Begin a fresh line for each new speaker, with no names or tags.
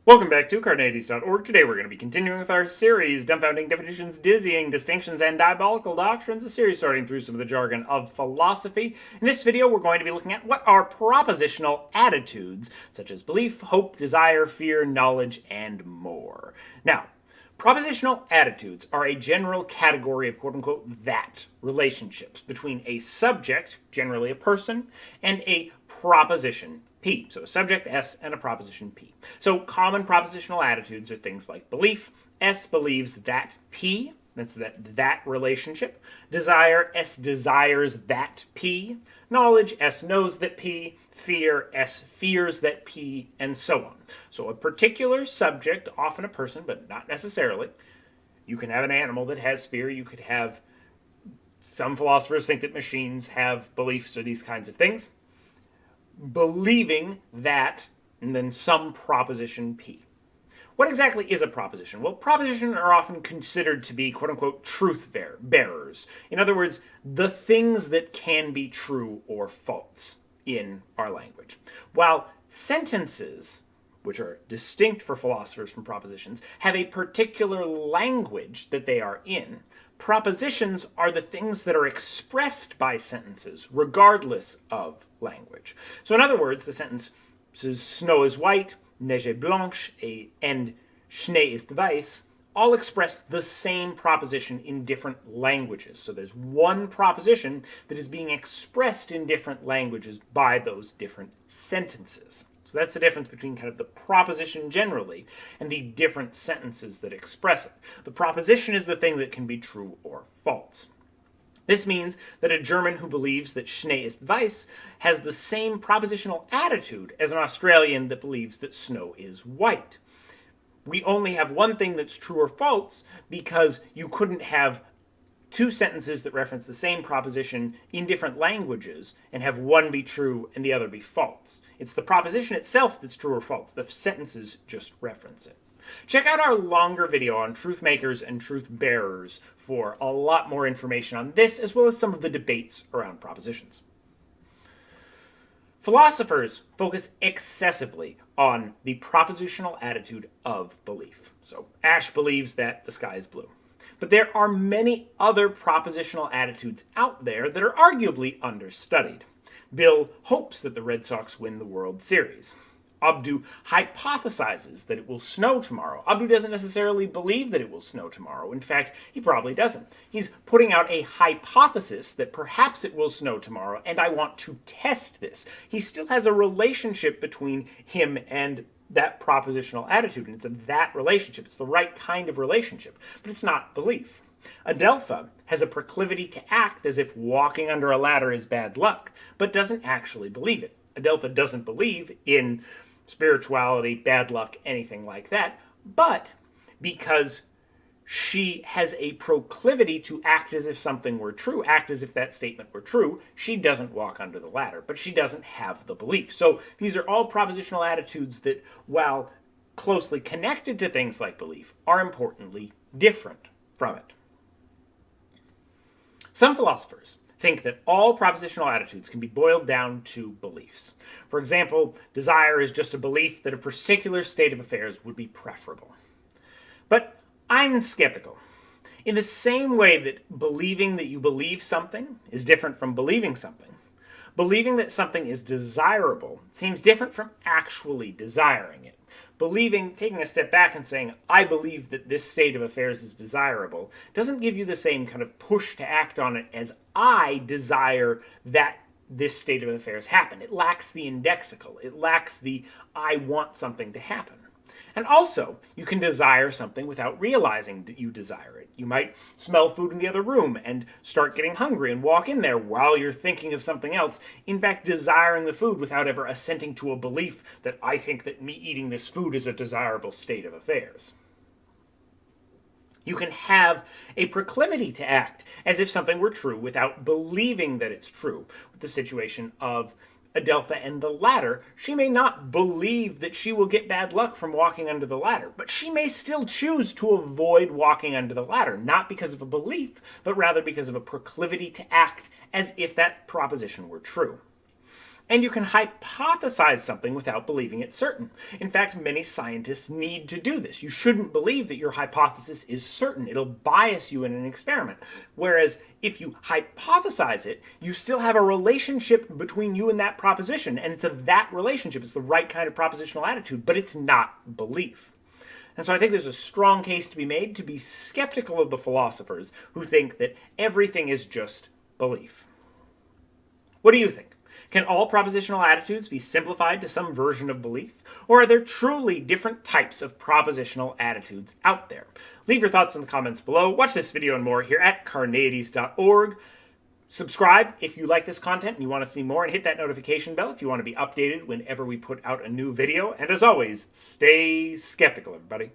Welcome back to Carneades.org. Today we're going to be continuing with our series, Dumbfounding Definitions, Dizzying Distinctions, and Diabolical Doctrines, a series sorting through some of the jargon of philosophy. In this video, we're going to be looking at what are propositional attitudes, such as belief, hope, desire, fear, knowledge, and more. Now, propositional attitudes are a general category of quote-unquote that relationships between a subject, generally a person, and a proposition, P. So a subject, S, and a proposition, P. So common propositional attitudes are things like belief, S believes that P, that's that relationship. Desire, S desires that P. Knowledge, S knows that P. Fear, S fears that P, and so on. So a particular subject, often a person, but not necessarily. You can have an animal that has fear. You could have, some philosophers think that machines have beliefs or these kinds of things. Believing that, and then some proposition P. What exactly is a proposition? Well, propositions are often considered to be quote-unquote truth bearers. In other words, the things that can be true or false in our language. While sentences, which are distinct for philosophers from propositions, have a particular language that they are in, propositions are the things that are expressed by sentences, regardless of language. So in other words, the sentence says, snow is white, neige est blanche, and Schnee ist weiß, all express the same proposition in different languages. So there's one proposition that is being expressed in different languages by those different sentences. So that's the difference between kind of the proposition generally and the different sentences that express it. The proposition is the thing that can be true or false. This means that a German who believes that Schnee ist weiß has the same propositional attitude as an Australian that believes that snow is white. We only have one thing that's true or false because you couldn't have two sentences that reference the same proposition in different languages and have one be true and the other be false. It's the proposition itself that's true or false. The sentences just reference it. Check out our longer video on truth makers and truth bearers for a lot more information on this, as well as some of the debates around propositions. Philosophers focus excessively on the propositional attitude of belief. So Ash believes that the sky is blue. But there are many other propositional attitudes out there that are arguably understudied. Bill hopes that the Red Sox win the World Series. Abdu hypothesizes that it will snow tomorrow. Abdu doesn't necessarily believe that it will snow tomorrow. In fact, he probably doesn't. He's putting out a hypothesis that perhaps it will snow tomorrow, and I want to test this. He still has a relationship between him and that propositional attitude, and it's that relationship. It's the right kind of relationship, but it's not belief. Adelpha has a proclivity to act as if walking under a ladder is bad luck, but doesn't actually believe it. Adelpha doesn't believe in spirituality, bad luck, anything like that, but because she has a proclivity to act as if something were true, act as if that statement were true, she doesn't walk under the ladder, but she doesn't have the belief. So these are all propositional attitudes that, while closely connected to things like belief, are importantly different from it. Some philosophers think that all propositional attitudes can be boiled down to beliefs. For example, desire is just a belief that a particular state of affairs would be preferable. But I'm skeptical. In the same way that believing that you believe something is different from believing something, believing that something is desirable seems different from actually desiring it. Believing, taking a step back and saying, I believe that this state of affairs is desirable, doesn't give you the same kind of push to act on it as I desire that this state of affairs happen. It lacks the indexical. It lacks the I want something to happen. And also, you can desire something without realizing that you desire it. You might smell food in the other room and start getting hungry and walk in there while you're thinking of something else, in fact desiring the food without ever assenting to a belief that I think that me eating this food is a desirable state of affairs. You can have a proclivity to act as if something were true without believing that it's true. With the situation of Adelpha and the ladder, she may not believe that she will get bad luck from walking under the ladder, but she may still choose to avoid walking under the ladder, not because of a belief, but rather because of a proclivity to act as if that proposition were true. And you can hypothesize something without believing it's certain. In fact, many scientists need to do this. You shouldn't believe that your hypothesis is certain. It'll bias you in an experiment. Whereas if you hypothesize it, you still have a relationship between you and that proposition, and it's that relationship. It's the right kind of propositional attitude, but it's not belief. And so I think there's a strong case to be made to be skeptical of the philosophers who think that everything is just belief. What do you think? Can all propositional attitudes be simplified to some version of belief? Or are there truly different types of propositional attitudes out there? Leave your thoughts in the comments below. Watch this video and more here at Carneades.org. Subscribe if you like this content and you want to see more, and hit that notification bell if you want to be updated whenever we put out a new video. And as always, stay skeptical, everybody.